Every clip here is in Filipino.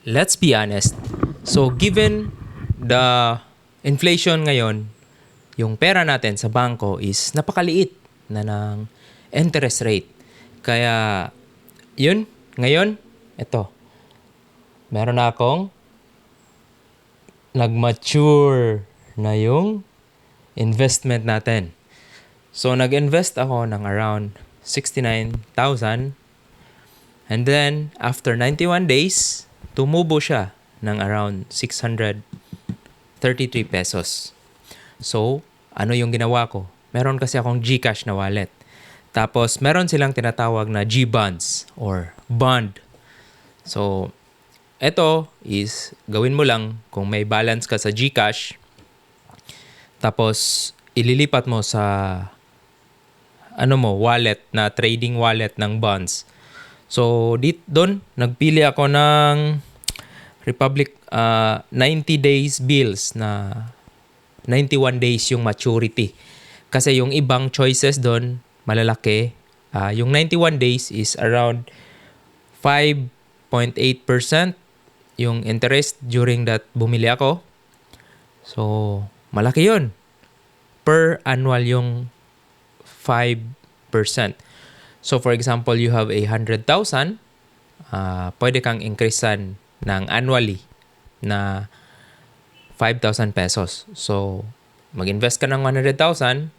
let's be honest. So, given the inflation ngayon, yung pera natin sa bangko is napakaliit na ng interest rate. Kaya, yun, ngayon, ito, meron na akong nag-mature na yung investment natin. So, nag-invest ako ng around 69,000. And then, after 91 days, tumubo siya ng around 633 pesos. So, ano yung ginawa ko? Meron kasi akong GCash na wallet. Tapos, meron silang tinatawag na GBONDS or bond. So, ito is gawin mo lang kung may balance ka sa GCash. Tapos, ililipat mo sa wallet na trading wallet ng bonds. So, doon, nagpili ako ng Republic 90 days bills na 91 days yung maturity. Kasi yung ibang choices doon, malalaki. Yung 91 days is around 5.8% yung interest during that bumili ako. So, malaki yun. Per annual yung 5%. So, for example, you have 100,000, pwede kang increasean ng annually na 5,000 pesos. So, mag-invest ka ng 100,000,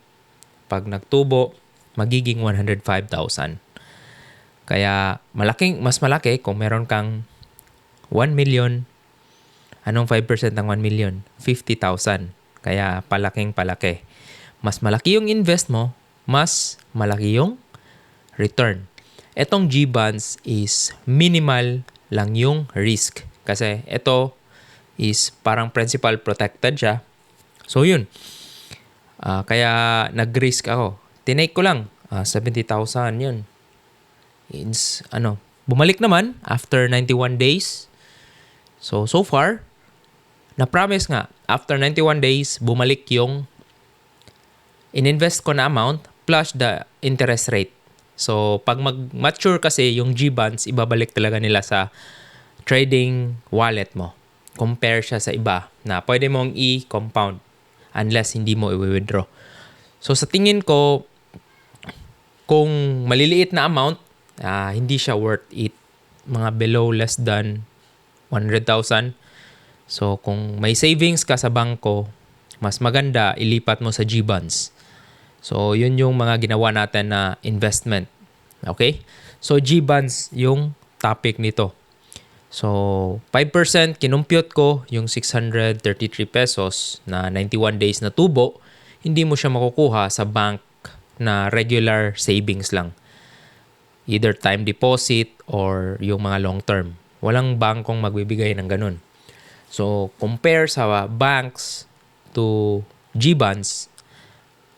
pag nagtubo, magiging 105,000. Kaya, mas malaki kung meron kang 1 million. Anong 5% ng 1 million? 50,000. Kaya, palaki. Mas malaki yung invest mo, mas malaki yung return. Etong GBonds is minimal lang yung risk. Kasi ito is parang principal protected siya. So yun. Kaya nag-risk ako. Tinake ko lang. 70,000 yun. Bumalik naman after 91 days. So far, na-promise nga, after 91 days, bumalik yung in-invest ko na amount plus the interest rate. So, pag mag-mature kasi yung GBonds, ibabalik talaga nila sa trading wallet mo. Compare siya sa iba na pwede mong i-compound unless hindi mo i-withdraw. So, sa tingin ko, kung maliliit na amount, hindi siya worth it. Mga below less than 100,000. So, kung may savings ka sa bangko, mas maganda ilipat mo sa GBonds. So, yun yung mga ginawa natin na investment. Okay? So, GBonds yung topic nito. So, 5% kinumpute ko yung 633 pesos na 91 days na tubo. Hindi mo siya makukuha sa bank na regular savings lang. Either time deposit or yung mga long term. Walang bangkong magbibigay ng ganun. So, compare sa banks to GBonds,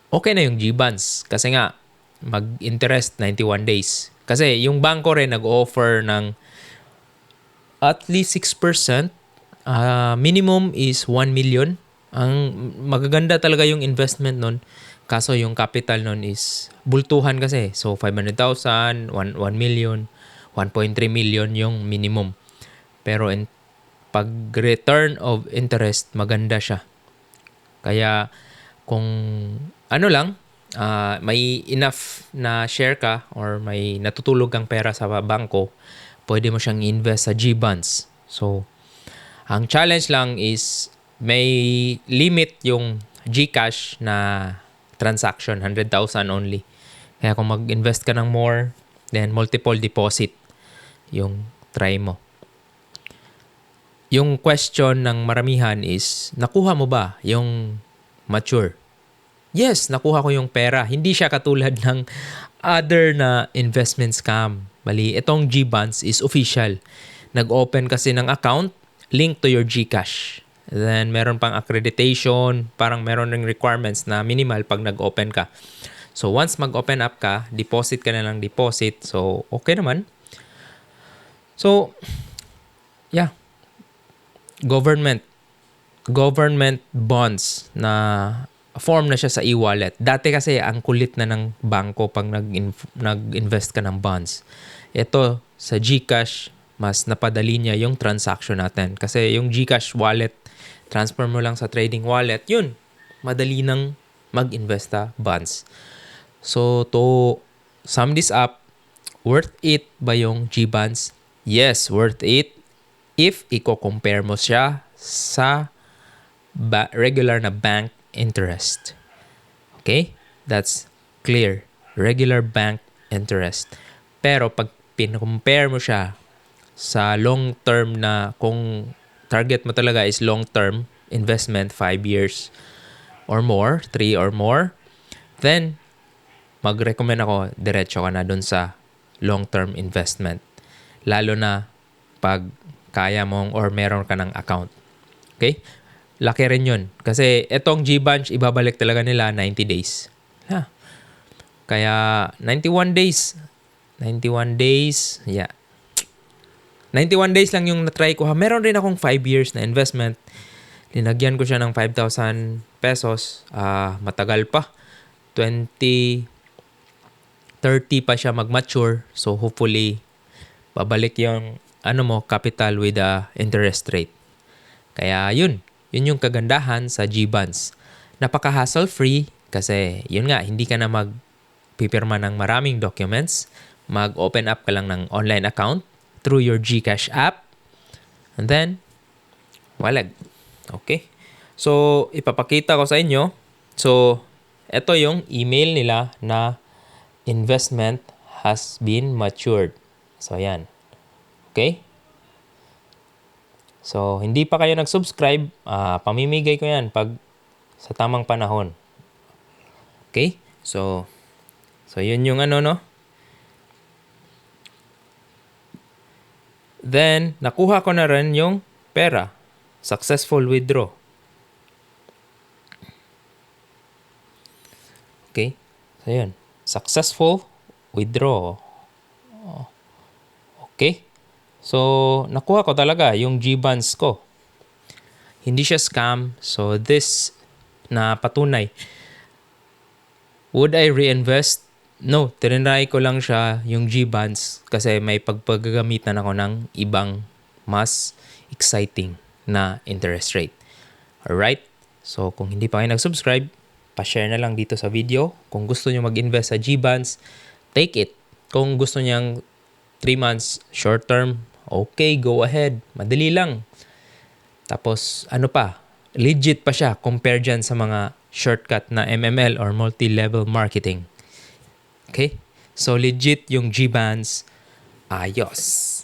okay na yung GBonds kasi nga mag-interest 91 days. Kasi yung bangko rin nag-offer ng at least 6%. Minimum is 1 million. Ang magaganda talaga yung investment nun. Kaso yung capital nun is bultuhan kasi. So 500,000, 1 million, 1.3 million yung minimum. Pero pag return of interest, maganda siya. Kaya kung may enough na share ka or may natutulog kang pera sa bangko, pwede mo siyang invest sa GBonds. So, ang challenge lang is may limit yung GCash na transaction, 100,000 only. Kaya kung mag-invest ka ng more, then multiple deposit yung try mo. Yung question ng maramihan is, nakuha mo ba yung mature? Yes, nakuha ko yung pera. Hindi siya katulad ng other na investment scam. Bali, itong GBonds is official. Nag-open kasi ng account, link to your GCash. Then, meron pang accreditation, parang meron ring requirements na minimal pag nag-open ka. So, once mag-open up ka, deposit ka na lang deposit. So, okay naman. So, yeah. Government bonds na form na siya sa e-wallet. Dati kasi ang kulit na ng bangko pag nag-invest ka ng bonds. Ito sa GCash, mas napadali niya yung transaction natin. Kasi yung GCash wallet, transfer mo lang sa trading wallet, yun, madali nang mag-invest sa bonds. So, to sum this up, worth it ba yung GBONDS? Yes, worth it if i-compare mo siya sa regular na bank interest. Okay? That's clear. Regular bank interest. Pero pag pin-compare mo siya sa long term na, kung target mo talaga is long term investment, 5 years or more, 3 or more, then mag-recommend ako, diretso ka na dun sa long-term investment. Lalo na pag kaya mong or meron ka ng account. Okay? Laki rin yun. Kasi etong GBONDS, ibabalik talaga nila 90 days. Kaya 91 days. 91 days. Yeah. 91 days lang yung na-try ko. Meron rin akong 5 years na investment. Linagyan ko siya ng 5,000 pesos. Matagal pa. 30 pa siya mag-mature. So, hopefully, babalik yung capital with the interest rate. Kaya, yun yung kagandahan sa GBONDS. Napaka-hassle-free kasi, yun nga, hindi ka na magpipirma ng maraming documents. Mag-open up ka lang ng online account through your GCash app. And then, walag. Okay? So, ipapakita ko sa inyo. So, ito yung email nila na investment has been matured. So, ayan. Okay? So, hindi pa kayo nag-subscribe, pamimigay ko yan pag sa tamang panahon. Okay? So yun yung no? Then, nakuha ko na rin yung pera. Successful withdraw. Okay? So, yun. Successful withdraw. Okay? So, nakuha ko talaga yung GBONDS ko. Hindi siya scam. So, this na patunay. Would I reinvest? No, tinry ko lang siya yung GBONDS kasi may pagpagagamitan ako ng ibang mas exciting na interest rate. Alright? So, kung hindi pa kayo nag-subscribe, pa-share na lang dito sa video. Kung gusto nyo mag-invest sa GBONDS, take it. Kung gusto nyang 3 months, short term, okay, go ahead. Madali lang. Tapos, legit pa siya compare dyan sa mga shortcut na MML or multi-level marketing. Okay? So, legit yung GBONDS. Ayos.